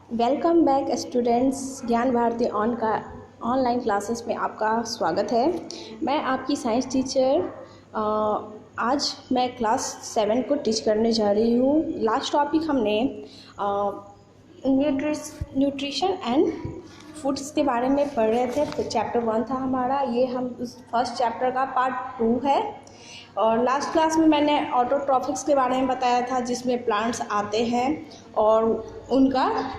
Welcome back students. ज्ञान Bharti online classes में आपका स्वागत है। मैं आपकी साइंस टीचर आज मैं क्लास 7 को टीच करने जा रही हूँ। लास्ट टॉपिक हमने न्यूट्रिशन एंड फूड्स के बारे में पढ़ रहे थे। तो चैप्टर 1 था हमारा, ये हम उस फर्स्ट चैप्टर का पार्ट 2 है। और लास्ट क्लास में मैंने ऑटोट्रॉफिक्स के बारे में बताया था, जिसमें प्लांट्स आते हैं और उनका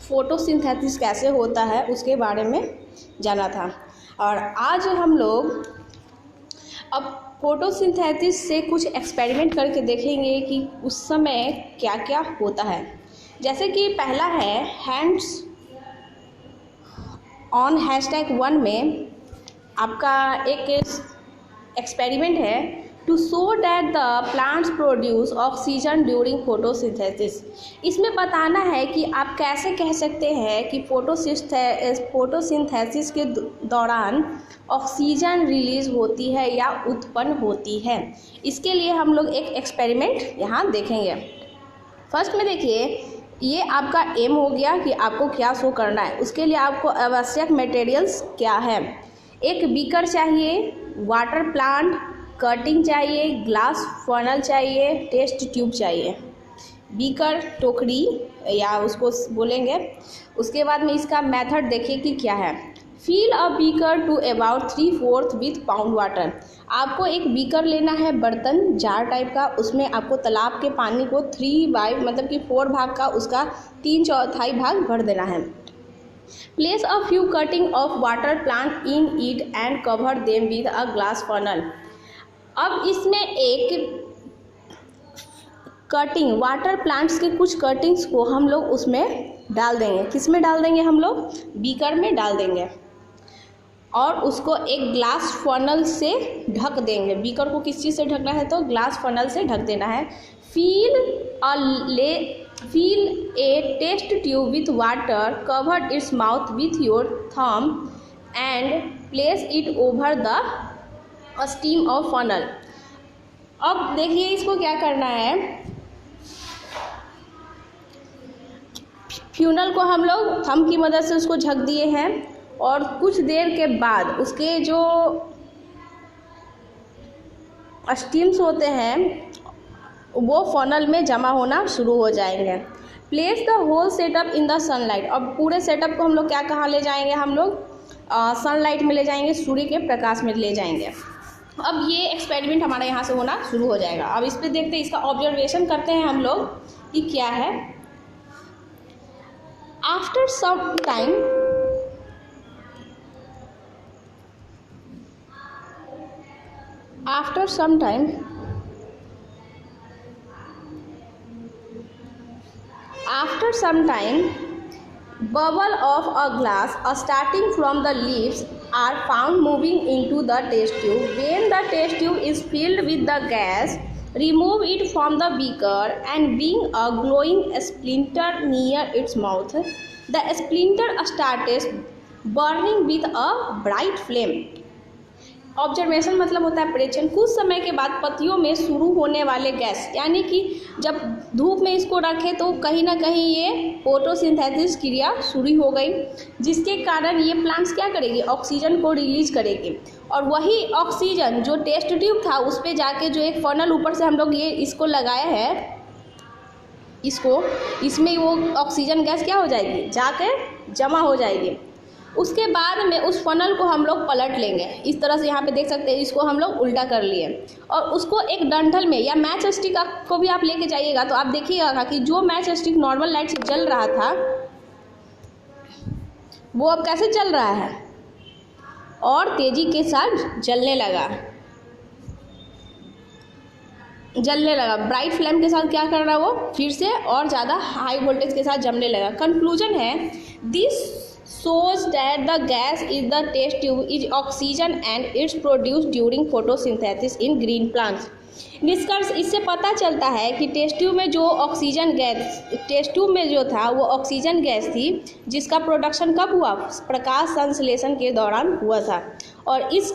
फोटोसिंथेसिस कैसे होता है उसके बारे में जाना था। और आज हम लोग अब फोटोसिंथेसिस से कुछ एक्सपेरिमेंट करके देखेंगे कि उस समय क्या क्या होता है। जैसे कि पहला है हैंड्स ऑन #1 में आपका एक एक्सपेरिमेंट है to show that the plants produce oxygen during photosynthesis. इसमें बताना है कि आप कैसे कह सकते हैं कि फोटोसिंथेसिस के दौरान ऑक्सीजन रिलीज होती है या उत्पन्न होती है। इसके लिए हम लोग एक एक्सपेरिमेंट यहाँ देखेंगे। फर्स्ट में देखिए, ये आपका एम हो गया कि आपको क्या शो करना है। उसके लिए आपको आवश्यक मटेरियल्स क्या है। एक बीकर चाहिए, वाटर प्लांट, कटिंग चाहिए, ग्लास फनल चाहिए, टेस्ट ट्यूब चाहिए। बीकर टोकरी या उसको बोलेंगे। उसके बाद में इसका मेथड देखिए कि क्या है। Fill a beaker to about 3/4 with pond water. आपको एक बीकर लेना है, बर्तन जार टाइप का। उसमें आपको तालाब के पानी को 4 भाग का उसका 3/4 भाग भर देना है। Place a few cutting of water plant in it and cover them with a glass funnel. अब इसमें एक कटिंग, वाटर प्लांट्स के कुछ कटिंग्स को हम लोग उसमें डाल देंगे। किस में डाल देंगे? हम लोग बीकर में डाल देंगे और उसको एक ग्लास फनल से ढक देंगे। बीकर को किस चीज़ से ढकना है? तो ग्लास फनल से ढक देना है। fill a test tube with water, cover its mouth with your thumb and place it over the steam of funnel. अब देखिए इसको क्या करना है। फ्यूनल को हम लोग थंब की मदद से उसको ढक दिए हैं और कुछ देर के बाद उसके जो स्टीम्स होते हैं वो फनल में जमा होना शुरू हो जाएंगे। Place the whole setup in the sunlight. अब पूरे सेटअप को हम लोग कहाँ ले जाएंगे? हम लोग सनलाइट में ले जाएंगे, सूर्य के प्रकाश में ले जाएंगे। अब ये एक्सपेरिमेंट हमारे यहाँ से होना शुरू हो जाएगा। अब इस पर देखते हैं, इसका ऑब्जर्वेशन करते हैं हम लोग कि क्या है। After some time bubble of a glass starting from the leaves are found moving into the test tube. When the test tube is filled with the gas, remove it from the beaker and bring a glowing splinter near its mouth. The splinter starts burning with a bright flame. Observation मतलब होता है परीक्षण। कुछ समय के बाद पत्तियों में शुरू होने वाले गैस, यानी कि जब धूप में इसको रखें तो कहीं ना कहीं ये फोटोसिंथेसिस क्रिया शुरू हो गई, जिसके कारण ये प्लांट्स क्या करेगी? ऑक्सीजन को रिलीज करेगी। और वही ऑक्सीजन जो टेस्ट ट्यूब था उस पर जाके जो एक फनल ऊपर से हम लोग ये इसको लगाया है, इसमें वो ऑक्सीजन गैस क्या हो जाएगी? जाकर जमा हो जाएगी। उसके बाद में उस फनल को हम लोग पलट लेंगे। इस तरह से यहाँ पे देख सकते हैं, इसको हम लोग उल्टा कर लिए और उसको एक डंठल में या मैच स्टिक को भी आप लेके जाइएगा तो आप देखिएगा कि जो मैच स्टिक नॉर्मल लाइट से जल रहा था वो अब कैसे चल रहा है और तेजी के साथ जलने लगा। ब्राइट फ्लेम के साथ क्या कर रहा है वो? फिर से और ज़्यादा हाई वोल्टेज के साथ जमने लगा। कंक्लूजन है, this shows that the gas is the test tube is oxygen and it's produced during photosynthesis in green plants. निष्कर्ष इससे पता चलता है कि टेस्ट ट्यूब में जो था वो ऑक्सीजन गैस थी, जिसका प्रोडक्शन कब हुआ? प्रकाश संश्लेषण के दौरान हुआ था। और इस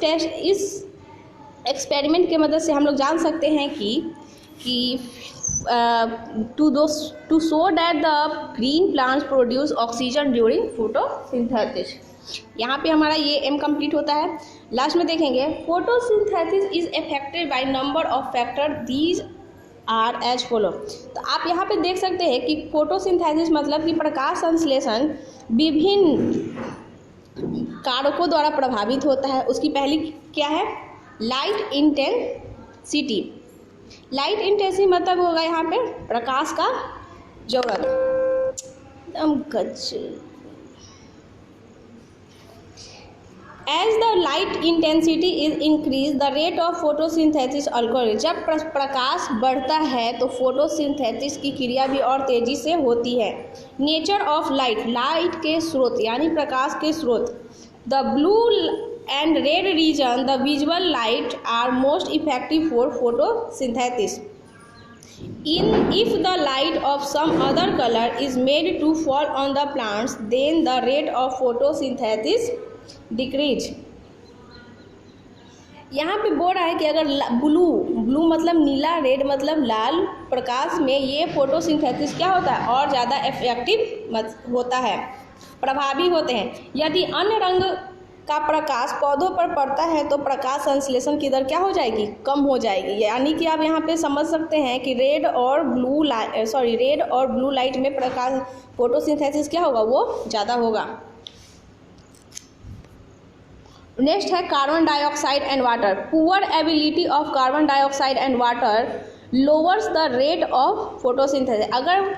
एक्सपेरिमेंट के मदद से हम लोग जान सकते हैं कि to show that the green plants produce oxygen during photosynthesis। यहाँ पे हमारा ये एम कंप्लीट होता है। लास्ट में देखेंगे photosynthesis is affected by number of factor, these are as follow. तो आप यहाँ पे देख सकते हैं कि फोटोसिंथेसिस मतलब कि प्रकाश संश्लेषण विभिन्न कारकों द्वारा प्रभावित होता है। उसकी पहली क्या है? Light intensity. लाइट इंटेंसिटी मतलब होगा यहाँ पे प्रकाश का जरूरत। As the light intensity is increase the rate of photosynthesis occurs. जब प्रकाश बढ़ता है तो फोटोसिंथेसिस की क्रिया भी और तेजी से होती है। नेचर ऑफ लाइट, लाइट के स्रोत यानी प्रकाश के स्रोत। The blue and red region, the visual light are most effective for photosynthesis. If the light of some other color is made to fall on the plants, then the rate of photosynthesis decrease। यहाँ पे बोल रहा है कि अगर blue मतलब नीला, red मतलब लाल प्रकाश में ये फोटोसिंथेसिस क्या होता है और ज़्यादा इफेक्टिव होता है, प्रभावी होते हैं। यदि अन्य रंग का प्रकाश पौधों पर पड़ता है तो प्रकाश संश्लेषण की दर क्या हो जाएगी? कम हो जाएगी। यानी कि आप यहाँ पे समझ सकते हैं कि रेड और ब्लू लाइट में प्रकाश फोटोसिंथेसिस क्या होगा? वो ज़्यादा होगा। नेक्स्ट है carbon dioxide and water. Poor ability of carbon dioxide and water lowers the rate of photosynthesis. अगर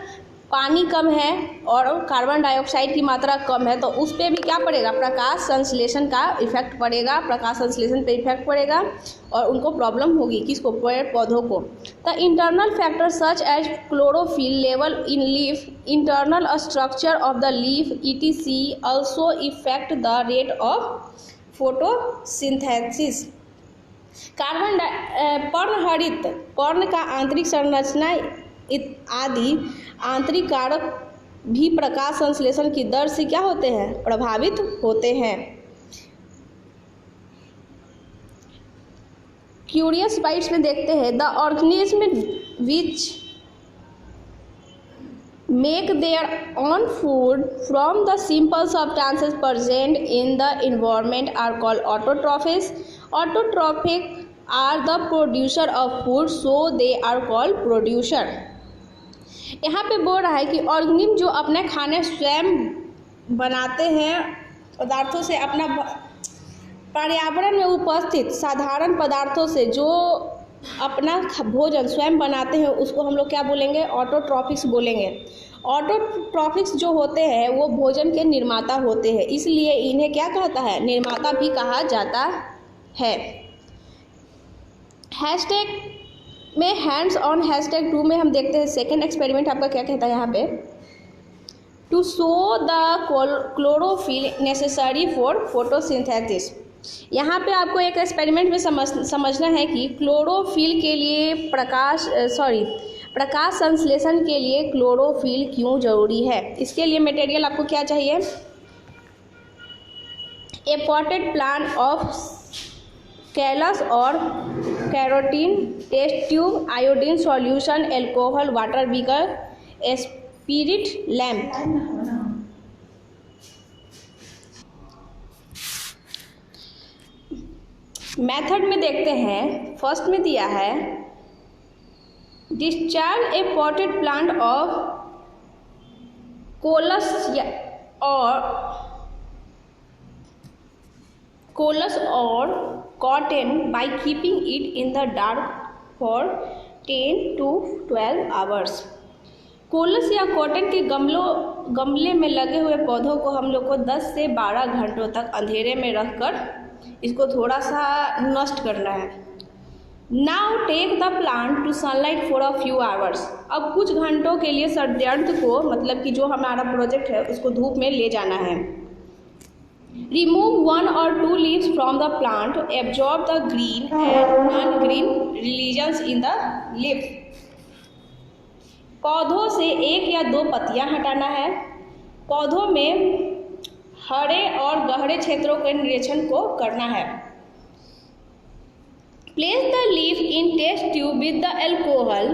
पानी कम है और कार्बन डाइऑक्साइड की मात्रा कम है तो उस पर भी क्या पड़ेगा? प्रकाश संश्लेषण का इफेक्ट पड़ेगा, प्रकाश संश्लेषण पे इफेक्ट पड़ेगा और उनको प्रॉब्लम होगी। किसको? पेड़ पौधों को। The internal factor such as chlorophyll level in leaf, internal structure of the leaf etc also effect the rate of photosynthesis. पर्णहरित पर्ण का आंतरिक संरचना आदि आंतरिक कारक भी प्रकाश संश्लेषण की दर से क्या होते हैं? प्रभावित होते हैं। क्यूरियस बाइट्स में देखते हैं the organism which make their own food from the simple substances present in the environment are called autotrophs. Autotrophic are the producer of food, so they are called producer. यहाँ पे बोल रहा है कि organism जो अपने खाने स्वयं बनाते हैं पदार्थों से, अपना पर्यावरण में उपस्थित साधारण पदार्थों से जो अपना भोजन स्वयं बनाते हैं उसको हम लोग क्या बोलेंगे? ऑटोट्रॉफिक्स बोलेंगे। ऑटोट्रॉफिक्स जो होते हैं वो भोजन के निर्माता होते हैं, इसलिए इन्हें क्या कहता है? निर्माता भी कहा जाता है। हैशटैग में हैंड्स ऑन हैशटैग 2 में हम देखते हैं सेकेंड एक्सपेरिमेंट आपका क्या कहता है यहाँ पे? To show the chlorophyll necessary for photosynthesis. यहाँ पे आपको एक एक्सपेरिमेंट में समझना है कि क्लोरोफिल के लिए प्रकाश संश्लेषण के लिए क्लोरोफिल क्यों जरूरी है। इसके लिए मटेरियल आपको क्या चाहिए? A potted plant of coleus और croton, test tube, iodine solution, alcohol, water beaker, spirit lamp. Method में देखते हैं। फर्स्ट में दिया है discharge a potted plant of coleus और croton by keeping it in the dark for 10 to 12 hours. Coleus या croton के गमले में लगे हुए पौधों को हम लोग को 10 से 12 घंटों तक अंधेरे में रखकर इसको थोड़ा सा नष्ट करना है। Now take the plant to sunlight for a few hours. अब कुछ घंटों के लिए षड्यंत्र को, मतलब कि जो हमारा प्रोजेक्ट है उसको धूप में ले जाना है। Remove 1 or 2 leaves from the plant, absorb the green and non-green lesions in the leaf। पौधों से 1 या 2 पत्तियां हटाना है। पौधों में हरे और गहरे क्षेत्रों के निरीक्षण को करना है। Place the leaf in test tube with the alcohol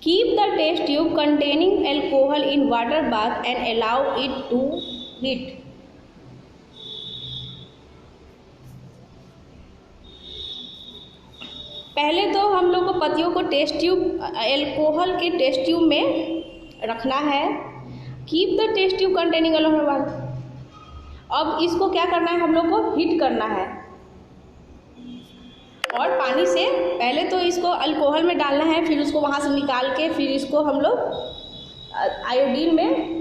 Keep the test tube containing alcohol in water bath and allow it to heat. पहले तो हम लोग को पत्तियों को टेस्ट ट्यूब एल्कोहल के टेस्ट ट्यूब में रखना है। Keep the test tube containing alcohol. अब इसको क्या करना है, हम लोग को हीट करना है और पानी से पहले तो इसको अल्कोहल में डालना है, फिर उसको वहाँ से निकाल के फिर इसको हम लोग आयोडीन में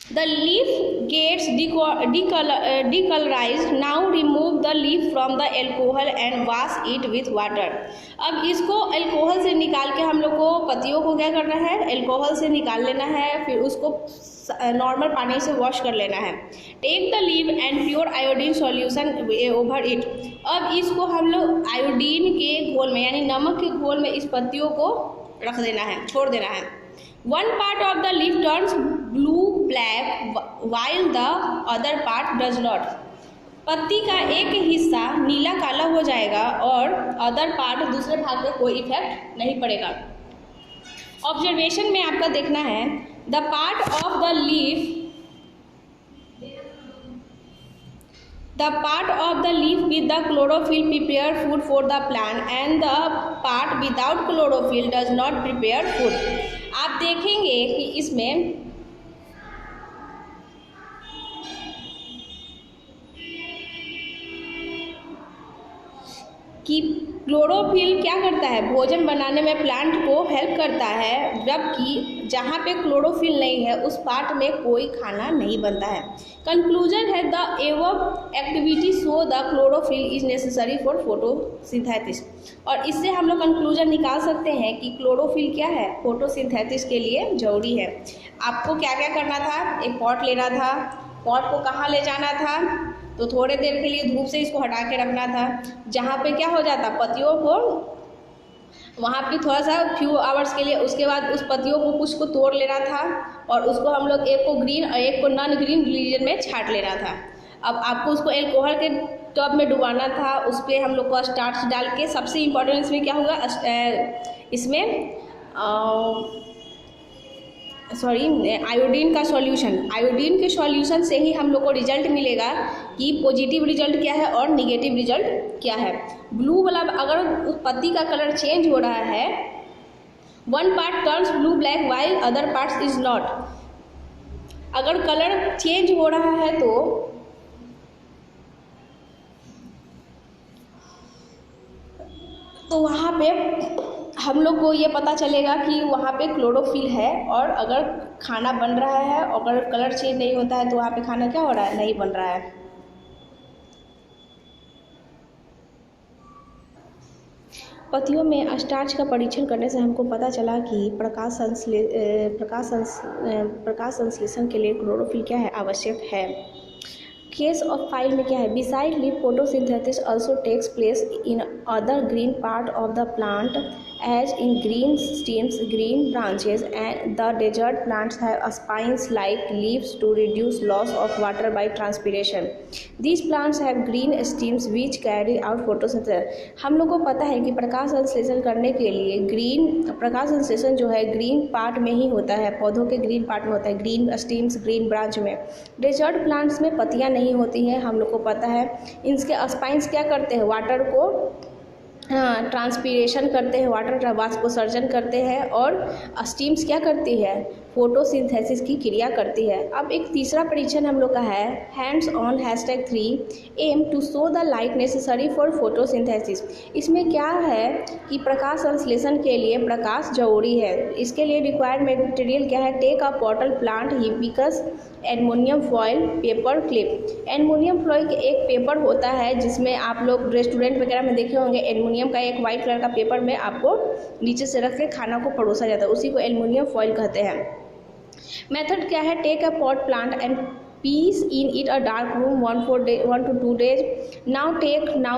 The leaf gets decolorized. Now remove the leaf from the alcohol and wash it with water. अब इसको अल्कोहल से निकाल के हम लोग को पत्तियों को क्या करना है, अल्कोहल से निकाल लेना है, फिर उसको नॉर्मल पानी से वॉश कर लेना है। Take the leaf and pour iodine solution over it. अब इसको हम लोग आयोडीन के घोल में यानी नमक के घोल में इस पत्तियों को रख देना है, छोड़ देना है। One part of the leaf turns blue black while the other part does not. पत्ती का एक हिस्सा नीला काला हो जाएगा और अदर पार्ट दूसरे भाग पे कोई इफेक्ट नहीं पड़ेगा। ऑब्जर्वेशन में आपका देखना है, the part of the leaf with the chlorophyll prepare food for the plant and the part without chlorophyll does not prepare food. आप देखेंगे कि इसमें कि क्लोरोफिल क्या करता है, भोजन बनाने में प्लांट को हेल्प करता है, जबकि जहाँ पे क्लोरोफिल नहीं है उस पार्ट में कोई खाना नहीं बनता है। कंक्लूजन है, the above activity so the chlorophyll is necessary for photosynthesis. और इससे हम लोग कंक्लूजन निकाल सकते हैं कि क्लोरोफिल क्या है, फोटोसिंथेसिस के लिए जरूरी है। आपको क्या क्या करना था, एक पॉट लेना था, पॉट को कहाँ ले जाना था, तो थोड़े देर के लिए धूप से इसको हटा के रखना था, जहाँ पे क्या हो जाता, पत्तियों को वहाँ पे थोड़ा सा फ्यू आवर्स के लिए, उसके बाद उस पत्तियों को कुछ को तोड़ लेना था और उसको हम लोग एक को ग्रीन और एक को नॉन ग्रीन रीजन में छांट लेना था। अब आपको उसको एल्कोहल के टब में डुबाना था, उस पर हम लोग को स्टार्च डाल के, सबसे इम्पोर्टेंट इसमें क्या होगा, इसमें आयोडीन का सॉल्यूशन, आयोडीन के सॉल्यूशन से ही हम लोग को रिजल्ट मिलेगा कि पॉजिटिव रिजल्ट क्या है और निगेटिव रिजल्ट क्या है। ब्लू वाला अगर उस पत्ती का कलर चेंज हो रहा है, one part turns blue black while other parts is not, अगर कलर चेंज हो रहा है तो वहाँ पे हम लोग को ये पता चलेगा कि वहाँ पे क्लोरोफिल है। और अगर खाना बन रहा है, अगर कलर चेंज नहीं होता है तो वहाँ पे खाना क्या हो रहा है, नहीं बन रहा है। पत्तियों में स्टार्च का परीक्षण करने से हमको पता चला कि प्रकाश संश्लेषण के लिए क्लोरोफिल क्या है, आवश्यक है। केस ऑफ फाइल में क्या है, beside leaf photosynthesis also takes place in other green part of the plant as in green stems, green branches, and the desert plants have spines like leaves to reduce loss of water by transpiration. These plants have green stems which carry out photosynthesis. हम लोग को पता है कि प्रकाश संश्लेषण करने के लिए प्रकाश संश्लेषण जो है ग्रीन पार्ट में ही होता है, पौधों के ग्रीन पार्ट में होता है, ग्रीन स्टीम्स, ग्रीन ब्रांच में। डेजर्ट प्लांट्स में पत्तियां नहीं होती हैं, हम लोग को पता है। इनके स्पाइंस क्या करते हैं, वाटर को ट्रांसपीरेशन करते हैं, वाटर वाष्पोत्सर्जन करते हैं, और स्टीम्स क्या करती है, फोटोसिंथेसिस की क्रिया करती है। अब एक तीसरा परीक्षण हम लोग का है, hands on #3 aim to show the light necessary for photosynthesis. इसमें क्या है कि प्रकाश संश्लेषण के लिए प्रकाश जरूरी है। इसके लिए रिक्वायर्ड मटेरियल क्या है, take a potted plant hibiscus aluminium foil paper clip. Aluminium foil एक पेपर होता है जिसमें आप लोग रेस्टोरेंट वगैरह में देखे होंगे, एल्युमिनियम का एक वाइट कलर का पेपर में आपको नीचे से रख के खाना को परोसा जाता है, उसी को एल्युमिनियम फॉयल कहते हैं। मेथड क्या है, take a pot plant and piece in it a dark room 1 to 2 days. Now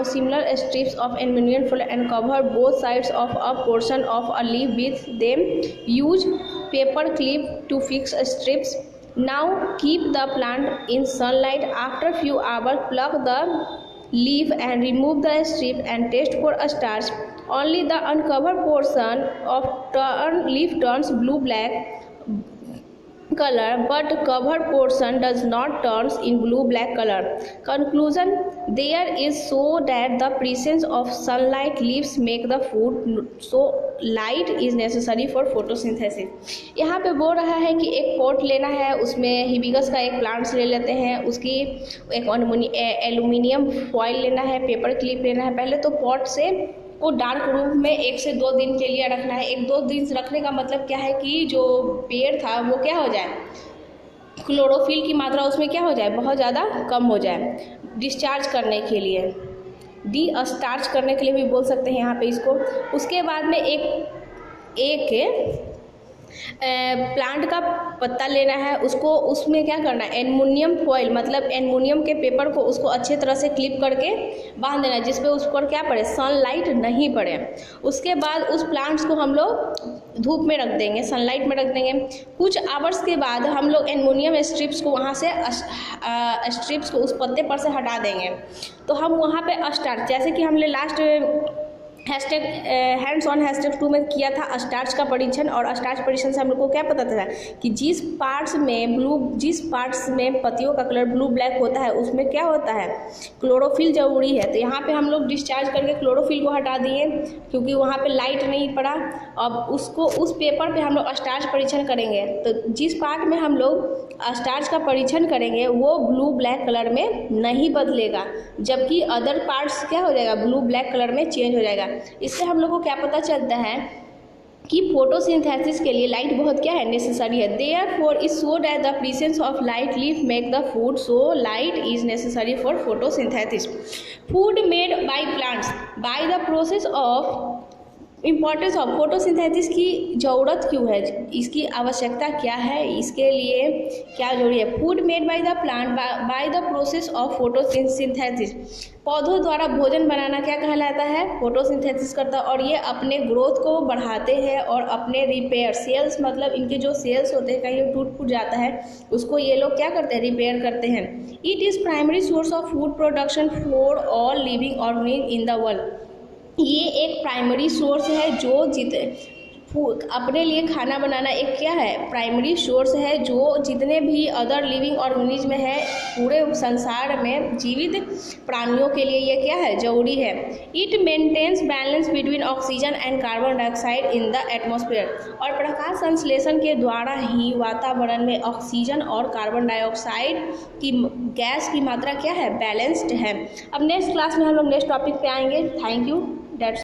similar strips of aluminum foil and cover both sides of a portion of a leaf with them. Use paper clip to fix strips now keep the plant in sunlight after few hour pluck the leaf and remove the strip and test for starch only the uncover portion of leaf turns blue black color but covered portion does not turns in blue black color. Conclusion, there is so that the presence of sunlight leaves make the food so light is necessary for photosynthesis. यहाँ पे बोल रहा है कि एक pot लेना है, उसमें हिबिस्कस का एक प्लांट्स ले लेते हैं, उसकी एक एल्यूमिनियम फॉइल लेना है, पेपर क्लिप लेना है। पहले तो पॉट से को डार्क रूम में 1 से 2 दिन के लिए रखना है। 1-2 दिन रखने का मतलब क्या है कि जो पेड़ था वो क्या हो जाए, क्लोरोफिल की मात्रा उसमें क्या हो जाए, बहुत ज़्यादा कम हो जाए। डिस्चार्ज करने के लिए, डिस्चार्ज करने के लिए भी बोल सकते हैं यहाँ पे इसको। उसके बाद में एक प्लांट का पत्ता लेना है, उसको उसमें क्या करना है, एल्युमिनियम फॉइल मतलब एल्युमिनियम के पेपर को उसको अच्छे तरह से क्लिप करके बांध देना है, जिस पे उस पर क्या पड़े, सनलाइट नहीं पड़े। उसके बाद उस प्लांट्स को हम लोग धूप में रख देंगे, सनलाइट में रख देंगे। कुछ आवर्स के बाद हम लोग एल्युमिनियम स्ट्रिप्स को वहाँ से स्ट्रिप्स को उस पत्ते पर से हटा देंगे। तो हम वहाँ पे स्टार्च, जैसे कि हमने लास्ट हैंड्स ऑन हैशटैग 2 में किया था स्टार्च का परीक्षण, और स्टार्च परीक्षण से हम लोग को क्या पता था कि जिस पार्ट्स में पत्तियों का कलर ब्लू ब्लैक होता है उसमें क्या होता है, क्लोरोफिल जरूरी है। तो यहाँ पे हम लोग डिस्चार्ज करके क्लोरोफिल को हटा दिए क्योंकि वहाँ पे लाइट नहीं पड़ा। अब उसको उस पेपर पे हम लोग स्टार्च परीक्षण करेंगे, तो जिस पार्ट में हम लोग स्टार्च का परीक्षण करेंगे वो ब्लू ब्लैक कलर में नहीं बदलेगा, जबकि अदर पार्ट्स क्या हो जाएगा, ब्लू ब्लैक कलर में चेंज हो जाएगा। इससे हम लोग को क्या पता चलता है कि फोटोसिंथेसिस के लिए लाइट बहुत क्या है, नेसेसरी है। Therefore is so that the presence of light leaf make the food so light is necessary for photosynthesis. Food made by plants by the process of importance of photosynthesis की ज़रूरत क्यों है, इसकी आवश्यकता क्या है, इसके लिए क्या जरूरी है। Food made by the plant by the process of photosynthesis, पौधों द्वारा भोजन बनाना क्या कहलाता है, फोटोसिंथेसिस करता है। और ये अपने ग्रोथ को बढ़ाते हैं और अपने रिपेयर सेल्स मतलब इनके जो सेल्स होते हैं कहीं टूट फूट जाता है उसको ये लोग क्या करते हैं, रिपेयर करते हैं। It is primary source of food production for all living organism in the world. ये एक प्राइमरी सोर्स है जो अपने लिए खाना बनाना एक क्या है, प्राइमरी सोर्स है जो जितने भी अदर लिविंग ऑर्गेनिज्म है पूरे संसार में जीवित प्राणियों के लिए ये क्या है, जरूरी है। It maintains balance between oxygen and carbon dioxide in the atmosphere, और प्रकाश संश्लेषण के द्वारा ही वातावरण में ऑक्सीजन और कार्बन डाइऑक्साइड की गैस की मात्रा क्या है, बैलेंस्ड है। अब नेक्स्ट क्लास में हम लोग नेक्स्ट टॉपिक पे आएंगे। Thank you.